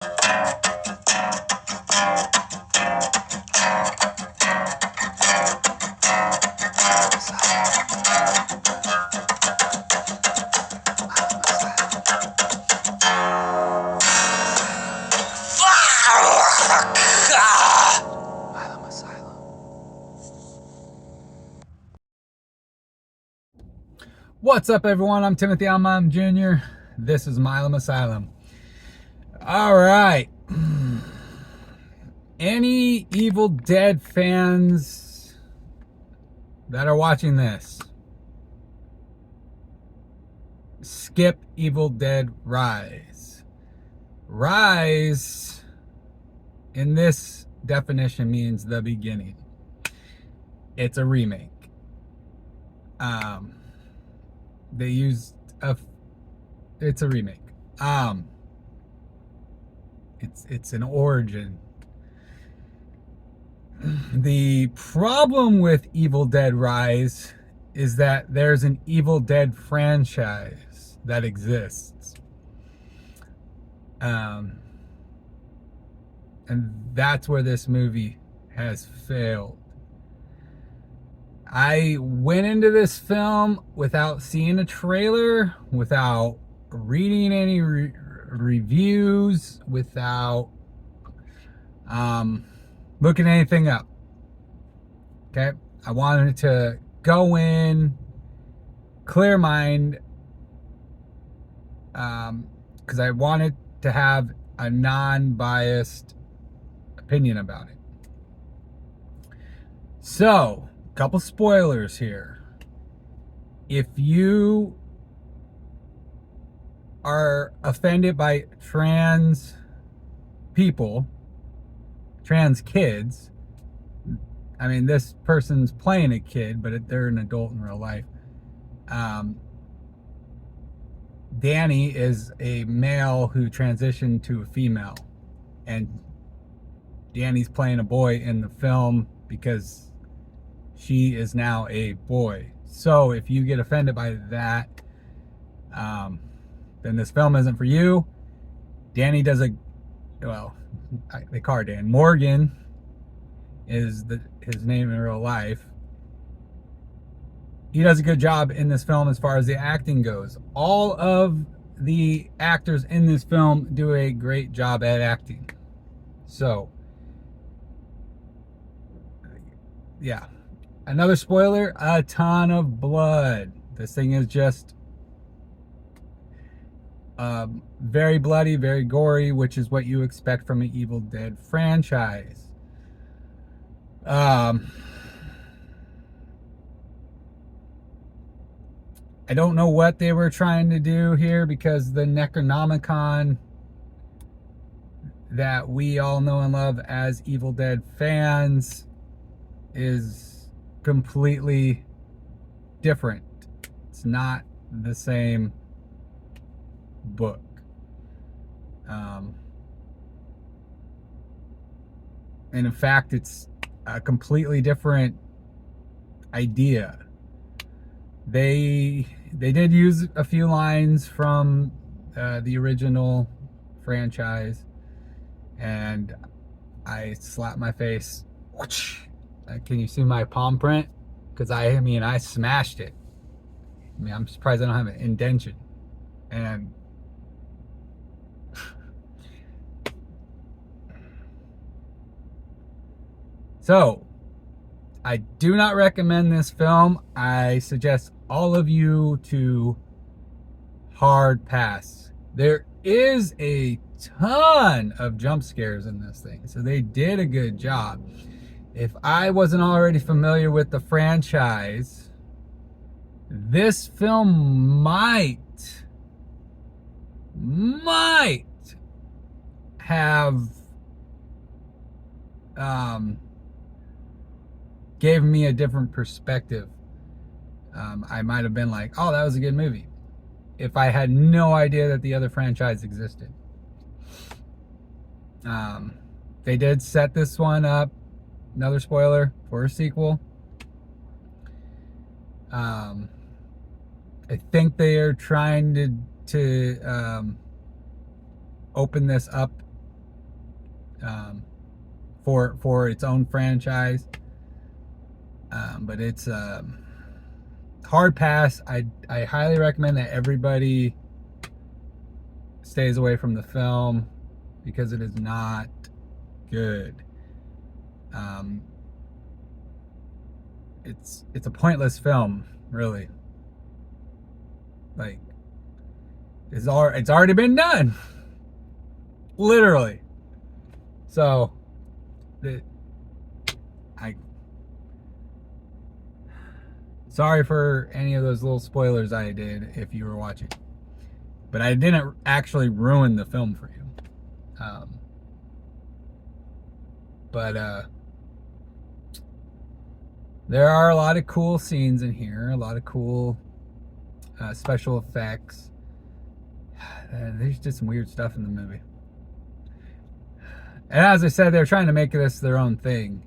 Milamasylum. What's up, everyone? I'm Timothy Almam Jr. This is Milamasylum. All right. Any Evil Dead fans that are watching this, skip Evil Dead Rise. Rise, in this definition, means the beginning. It's a remake. They used it's a remake. It's an origin. The problem with Evil Dead Rise is that there's an Evil Dead franchise that exists. And that's where this movie has failed. I went into this film without seeing a trailer, without reading any reviews, without looking anything up. Okay, I wanted to go in clear mind, because I wanted to have a non-biased opinion about it. So, a couple spoilers here. If you are offended by trans people, trans kids, I mean, this person's playing a kid, but they're an adult in real life. Danny is a male who transitioned to a female, and Danny's playing a boy in the film because she is now a boy. So if you get offended by that, then this film isn't for you. Danny does they call her Dan. Morgan is his name in real life. He does a good job in this film as far as the acting goes. All of the actors in this film do a great job at acting. So, yeah. Another spoiler, a ton of blood. This thing is just very bloody, very gory, which is what you expect from an Evil Dead franchise. I don't know what they were trying to do here, because the Necronomicon that we all know and love as Evil Dead fans is completely different. It's not the same book. And in fact, it's a completely different idea. They did use a few lines from the original franchise, and I slapped my face. Can you see my palm print? Because I smashed it. I mean, I'm surprised I don't have an indentation. And so, I do not recommend this film. I suggest all of you to hard pass. There is a ton of jump scares in this thing, so they did a good job. If I wasn't already familiar with the franchise, this film might have gave me a different perspective. I might have been like, oh, that was a good movie, if I had no idea that the other franchise existed. They did set this one up, another spoiler, for a sequel. I think they are trying to open this up for its own franchise. But it's hard pass. I highly recommend that everybody stays away from the film because it is not good. It's a pointless film, really. Like, it's already been done, literally. So, sorry for any of those little spoilers I did if you were watching, but I didn't actually ruin the film for you. But there are a lot of cool scenes in here, a lot of cool special effects. There's just some weird stuff in the movie. And as I said, they're trying to make this their own thing.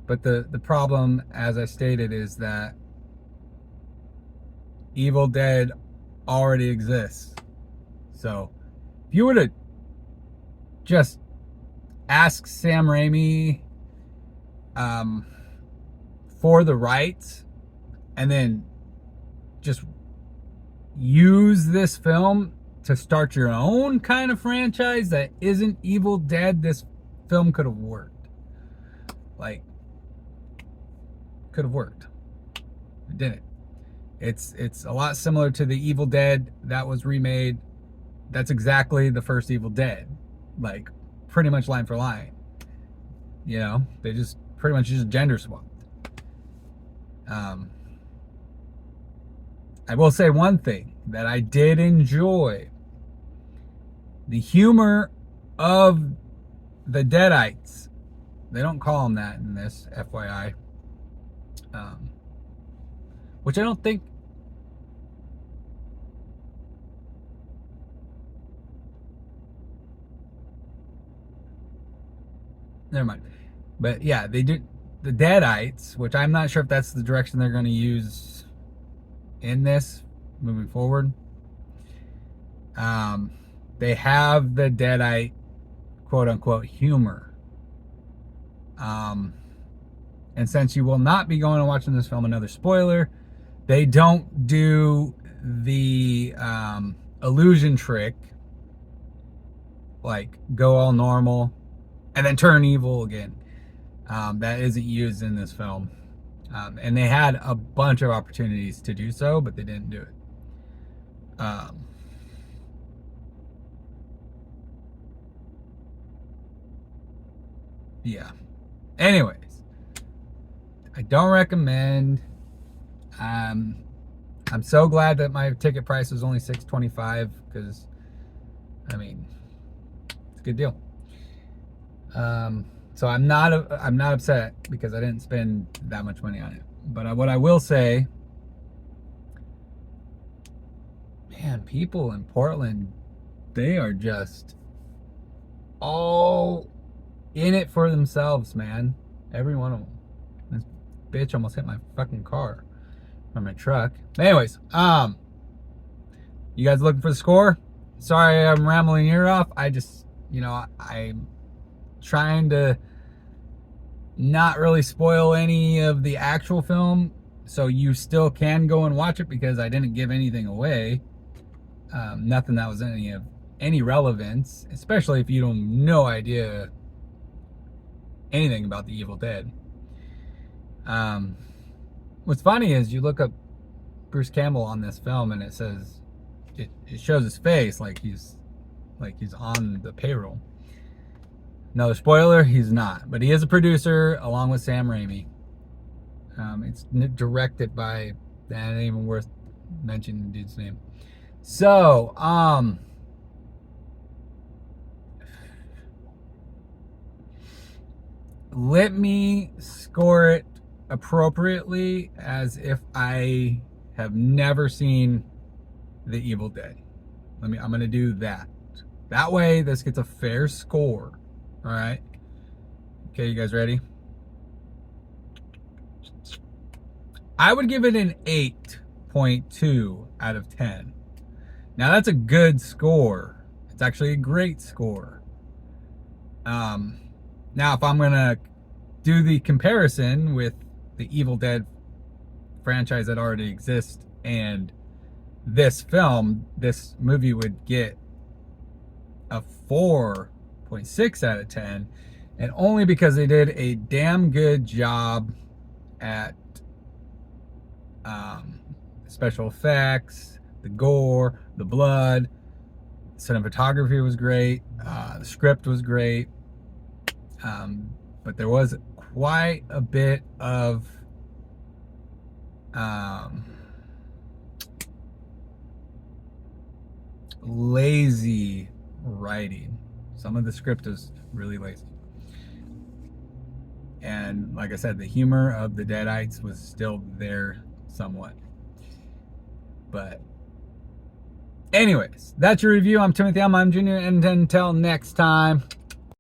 But the problem, as I stated, is that Evil Dead already exists. So if you were to just ask Sam Raimi for the rights and then just use this film to start your own kind of franchise that isn't Evil Dead, this film could have worked. Like, could have worked. It didn't. It's a lot similar to the Evil Dead that was remade. That's exactly the first Evil Dead. Like, pretty much line for line. You know, they just pretty much just gender swapped. I will say one thing that I did enjoy. The humor of the Deadites. They don't call them that in this, FYI. Which I don't think... Never mind. But yeah, they do... The Deadites, which I'm not sure if that's the direction they're going to use in this moving forward. They have the Deadite quote-unquote humor. And since you will not be going and watching this film, another spoiler, they don't do the illusion trick, like go all normal and then turn evil again. That isn't used in this film. And they had a bunch of opportunities to do so, but they didn't do it. Yeah. Anyways, I don't recommend. I'm so glad that my ticket price was only $6.25 because, I mean, it's a good deal. So I'm not upset because I didn't spend that much money on it. But what I will say, man, people in Portland, they are just all in it for themselves, man. Every one of them. This bitch almost hit my fucking car from my truck. Anyways, you guys looking for the score? Sorry I'm rambling your ear off. I just, I'm trying to not really spoil any of the actual film, so you still can go and watch it because I didn't give anything away. Nothing that was any relevance, especially if you don't no idea anything about the Evil Dead. What's funny is you look up Bruce Campbell on this film and it says it shows his face like he's on the payroll. Another spoiler, he's not, but he is a producer along with Sam Raimi. It's directed by, that ain't even worth mentioning the dude's name. So, let me score it appropriately as if I have never seen The Evil Dead. I'm going to do that. That way, this gets a fair score. All right. Okay, you guys ready? I would give it an 8.2 out of 10. Now, that's a good score. It's actually a great score. Now, if I'm gonna do the comparison with the Evil Dead franchise that already exists and this film, this movie would get a 4.6 out of 10, and only because they did a damn good job at special effects, the gore, the blood. Cinematography was great, the script was great, but there was quite a bit of lazy writing. Some of the script is really lazy. And like I said, the humor of the Deadites was still there somewhat. But anyways, that's your review. I'm Timothy I'm Jr. And until next time,